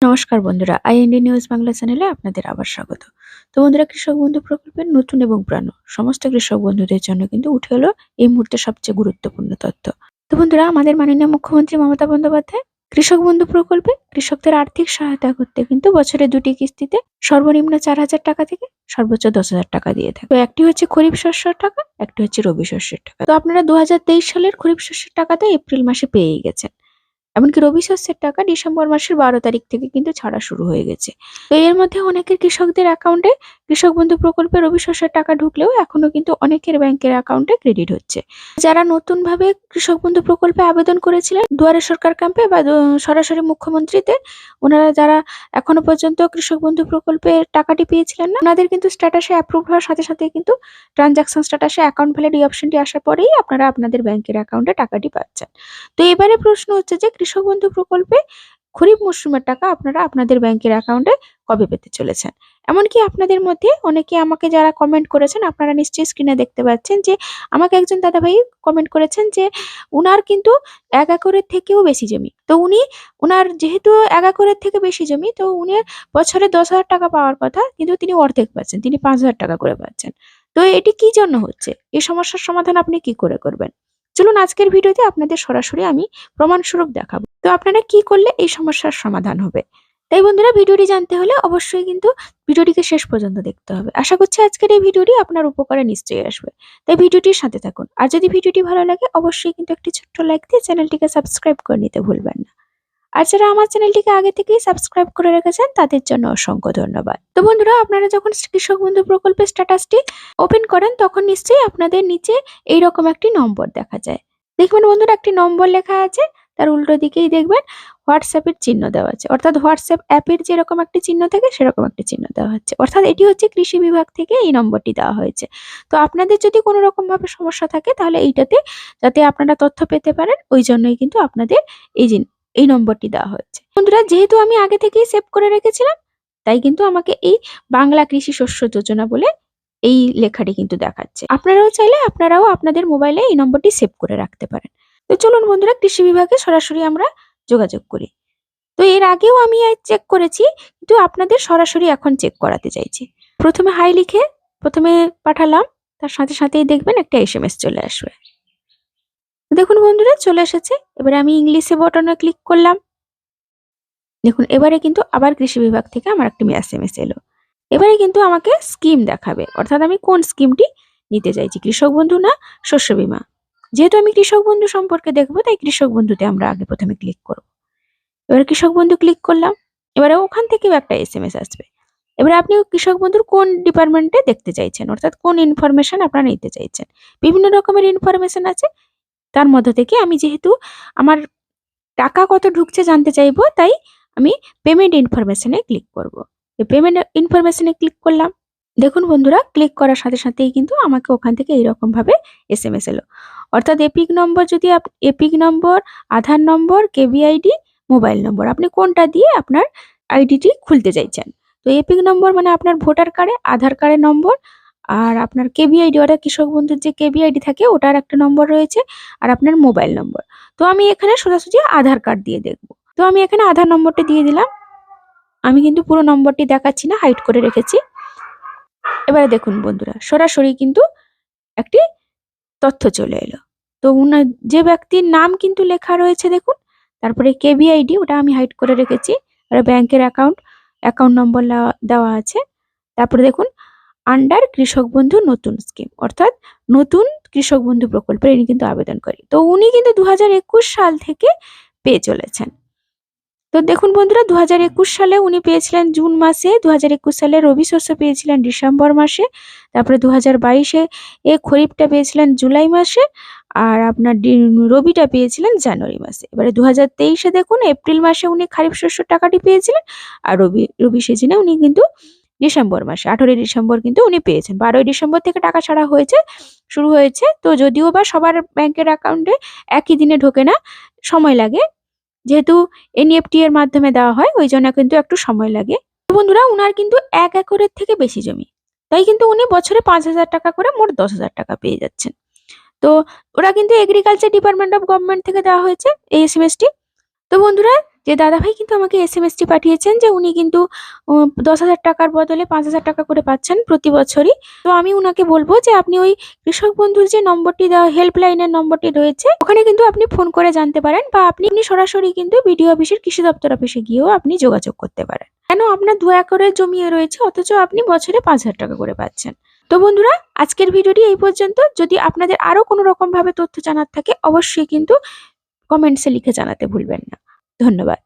নমস্কার বন্ধুরা, IND news Bangla চ্যানেলে আপনাদের আবার স্বাগত। তো বন্ধুরা, কৃষক বন্ধু প্রকল্পের নতুন এবং পুরানো সমস্ত কৃষক বন্ধুদের জন্য কিন্তু উঠে এলো এই মুহূর্তে সবচেয়ে গুরুত্বপূর্ণ তথ্য। তো বন্ধুরা, আমাদের মাননীয় মুখ্যমন্ত্রী মমতা বন্দ্যোপাধ্যায় কৃষক বন্ধু প্রকল্পে কৃষকদের আর্থিক সহায়তা করতে কিন্তু বছরে 2টি কিস্তিতে সর্বনিম্ন 4,000 টাকা থেকে সর্বোচ্চ 10,000 টাকা দিয়ে থাকে। তো একটি হচ্ছে খরিফ শস্যের টাকা, একটি হচ্ছে রবি শস্যের টাকা। তো আপনারা 2023 সালের খরিফ শস্যের টাকাটা এপ্রিল মাসে পেয়েই গেছেন। এমনকি রবি শস্যের টাকা ডিসেম্বর মাসের 12 তারিখ থেকে কিন্তু ছাড়া শুরু হয়ে গেছে। তো এর মধ্যে অনেকের কৃষকদের অ্যাকাউন্টে কৃষক বন্ধু প্রকল্পে রবি শস্যের টাকা ঢুকলেও এখনো কিন্তু অনেকের ব্যাংকের অ্যাকাউন্টে ক্রেডিট হচ্ছে। যারা নতুন ভাবে কৃষক বন্ধু প্রকল্পে আবেদন করেছিলেন দুয়ারে সরকার ক্যাম্পে বা সরাসরি মুখ্যমন্ত্রীতে, ওনারা যারা এখনো পর্যন্ত কৃষক বন্ধু প্রকল্পে টাকাটি পেয়েছিলেন না, ওনাদের কিন্তু স্ট্যাটাসে অ্যাপ্রুভ হওয়ার সাথে সাথে কিন্তু ট্রানজাকশন স্ট্যাটাসে অ্যাকাউন্ট ভ্যালিড এই অপশনটি আসার পরেই আপনারা আপনাদের ব্যাংকের অ্যাকাউন্টে টাকাটি পাচ্ছেন। তো এবারে প্রশ্ন হচ্ছে যে কৃষক বন্ধু প্রকল্পে খরিফ মরশুমের টাকা আপনারা আপনাদের ব্যাংকের অ্যাকাউন্টে কবে পেতে চলেছেন। এমনকি আপনাদের মধ্যে অনেকে আমাকে যারা কমেন্ট করেছেন, আপনারা নিশ্চয়ই স্ক্রিনে দেখতে পাচ্ছেন যে আমাকে একজন দাদাভাই কমেন্ট করেছেন যে উনার কিন্তু 1 একরের থেকেও বেশি জমি। তো উনার যেহেতু 1 একরের থেকে বেশি জমি, তো উনি বছরে 10,000 টাকা পাওয়ার কথা, কিন্তু তিনি অর্ধেক পাচ্ছেন, তিনি 5,000 টাকা করে পাচ্ছেন। তো এটি কি জন্য হচ্ছে? এই সমস্যার সমাধান আপনি কি করে করবেন? চলুন আজকের ভিডিওতে আপনাদের সরাসরি আমি প্রমাণস্বরূপ দেখাবো। তো আপনারা কি করলে এই সমস্যার সমাধান হবে। তাই বন্ধুরা, ভিডিওটি জানতে হলে অবশ্যই কিন্তু ভিডিওটিকে শেষ পর্যন্ত দেখতে হবে। আশা করছি আজকের এই ভিডিওটি আপনার উপকারে নিশ্চয়ই আসবে। তাই ভিডিওটির সাথে থাকুন। আর যদি ভিডিওটি ভালো লাগে অবশ্যই কিন্তু একটি ছোট্ট লাইক দিয়ে চ্যানেলটিকে সাবস্ক্রাইব করে নিতে ভুলবেন না। আর যারা আমার চ্যানেলটিকে আগে থেকেই সাবস্ক্রাইব করে রেখেছেন তাদের জন্য অসংখ্য ধন্যবাদ। তো বন্ধুরা, আপনারা যখন কৃষক বন্ধু প্রকল্পের স্ট্যাটাসটি ওপেন করেন তখন নিশ্চয়ই আপনাদের নিচে এইরকম একটি নম্বর দেখা যায়। দেখবেন বন্ধুরা, একটি নম্বর লেখা আছে, তার উল্টো দিকেই দেখবেন হোয়াটসঅ্যাপের চিহ্ন দেওয়া আছে। অর্থাৎ হোয়াটসঅ্যাপ অ্যাপের যেরকম একটি চিহ্ন থাকে সেরকম একটি চিহ্ন দেওয়া হচ্ছে। অর্থাৎ এটি হচ্ছে কৃষি বিভাগ থেকে এই নম্বরটি দেওয়া হয়েছে। তো আপনাদের যদি কোনো রকম ভাবে সমস্যা থাকে তাহলে এইটাতে যাতে আপনারা তথ্য পেতে পারেন, ওই জন্যই কিন্তু আপনাদের এই নম্বরটি দেওয়া হয়েছে। বন্ধুরা, যেহেতু আমি আগে থেকেই সেভ করে রেখেছিলাম, তাই কিন্তু আমাকে এই বাংলা কৃষি শস্য যোজনা বলে এই লেখাটি কিন্তু দেখাচ্ছে। আপনারাও চাইলে আপনারাও আপনাদের মোবাইলে এই নম্বরটি সেভ করে রাখতে পারেন। তো চলুন বন্ধুরা, কৃষি বিভাগে সরাসরি আমরা যোগাযোগ করি। তো এর আগেও আমি চেক করেছি, কিন্তু আপনাদের সরাসরি এখন চেক করাতে চাইছি। প্রথমে হাই লিখে প্রথমে পাঠালাম, তার সাথে সাথেই দেখবেন একটা এসএমএস চলে আসবে। দেখুন বন্ধুরা, চলে এসেছে। এবারে আমি ইংলিশে বটনে ক্লিক করলাম। দেখুন এবারে কিন্তু আবার কৃষি বিভাগ থেকে আমার একটি এসএমএস এলো। এবারে কিন্তু আমাকে স্কিম দেখাবে, অর্থাৎ আমি কোন স্কিমটি নিতে চাইছি, কৃষক বন্ধু না শস্য বীমা। যেহেতু আমি কৃষক বন্ধু সম্পর্কে দেখবো, তাই কৃষক বন্ধুতে আমরা আগে প্রথমে ক্লিক করব। এবারে কৃষক বন্ধু ক্লিক করলাম। এবারে ওখান থেকেও একটা এসএমএস আসবে। এবারে আপনি কৃষক বন্ধুর কোন ডিপার্টমেন্টে দেখতে চাইছেন, অর্থাৎ কোন ইনফরমেশন আপনারা নিতে চাইছেন। বিভিন্ন রকমের ইনফরমেশন আছে, তার মধ্য থেকে আমি যেহেতু আমার টাকা কত ঢুকছে জানতে চাইবো, তাই আমি পেমেন্ট ইনফরমেশনে ক্লিক করব। পেমেন্ট ইনফরমেশনে ক্লিক করলাম। দেখুন বন্ধুরা, ক্লিক করার সাথে সাথেই কিন্তু আমাকে ওখান থেকে এইরকম ভাবে এসএমএস এলো। অর্থাৎ এপিক নম্বর, যদি এপিক নম্বর, আধার নম্বর, কেভিআইডি, মোবাইল নম্বর, আপনি কোনটা দিয়ে আপনার আইডিটি খুলতে চাইছেন। তো এপিক নম্বর মানে আপনার ভোটার কার্ডে আধার কার্ডের নম্বর, আর আপনার কেভিআইডি ওটা কৃষক বন্ধুর যে কেভিআইডি থাকে ওটার একটা নম্বর রয়েছে, আর আপনার মোবাইল নম্বর। তো আমি এখানে সোজাসুজি আধার কার্ড দিয়ে দেখব। তো আমি এখানে আধার নম্বরটি দিয়ে দিলাম। আমি কিন্তু পুরো নম্বরটি দেখাচ্ছি না, হাইড করে রেখেছি। এবারে দেখুন বন্ধুরা, সরাসরি কিন্তু একটি তথ্য চলে এলো। তো যে ব্যক্তির নাম কিন্তু লেখা রয়েছে দেখুন, তারপরে কেভিআইডি ওটা আমি হাইড করে রেখেছি, আর ব্যাংকের অ্যাকাউন্ট নম্বর দেওয়া আছে। তারপরে দেখুন আন্ডার কৃষক বন্ধু নতুন স্কিম, অর্থাৎ নতুন কৃষক বন্ধু প্রকল্পে ইনি কিন্তু আবেদন করে। তো উনি কিন্তু 2021 সাল থেকে পেয়ে চলেছেন। তো দেখুন বন্ধুরা, 2021 সালে উনি পেয়েছিলেন জুন মাসে, 2021 সালে রবি শস্য পেয়েছিলেন ডিসেম্বর মাসে, তারপরে 2022-এ খরিফটা পেয়েছিলেন জুলাই মাসে, আর আপনার রবিটা পেয়েছিলেন জানুয়ারি মাসে। এবারে 2023-এ দেখুন এপ্রিল মাসে উনি খারিফ শস্য টাকাটি পেয়েছিলেন, আর রবি সিজনে উনি কিন্তু ডিসেম্বর মাসে 18 ডিসেম্বর কিন্তু উনি পেয়েছেন। 12 ডিসেম্বর থেকে টাকা ছাড়া শুরু হয়েছে। তো যদিও বা সবার ব্যাংকের অ্যাকাউন্টে একই দিনে ঢোকে না, সময় লাগে। যেহেতু এনইএফটি এর মাধ্যমে দেওয়া হয়, ওই জন্য কিন্তু একটু সময় লাগে। তো বন্ধুরা, উনার কিন্তু 1 একরের থেকে বেশি জমি, তাই কিন্তু উনি বছরে 5,000 টাকা করে মোট 10,000 টাকা পেয়ে যাচ্ছেন। তো ওরা কিন্তু এগ্রিকালচার ডিপার্টমেন্ট অফ গভর্নমেন্ট থেকে দেওয়া হয়েছে এই এসএমএসটি। তো বন্ধুরা, যে দাদাভাই কিন্তু আমাকে এসএমএসটি পাঠিয়েছেন যে উনি কিন্তু 10,000 টাকার বদলে 5,000 টাকা করে পাচ্ছেন প্রতি বছরই। তো আমি উনাকে বলব যে আপনি ওই কৃষক বন্ধুর যে নম্বরটি দেওয়া হেল্পলাইনের নম্বরটি রয়েছে ওখানে কিন্তু আপনি ফোন করে জানতে পারেন বা আপনি সরাসরি কিন্তু বিডিও অফিসের কৃষি দপ্তর অফিসে গিয়েও আপনি যোগাযোগ করতে পারেন। কেন আপনার 2 একরের জমি রয়েছে অথচ আপনি বছরে 5,000 টাকা করে পাচ্ছেন। তো বন্ধুরা, আজকের ভিডিওটি এই পর্যন্ত। যদি আপনাদের আরো কোনো রকম ভাবে তথ্য জানার থাকে অবশ্যই কিন্তু কমেন্টসে লিখে জানাতে ভুলবেন না। ধন্যবাদ।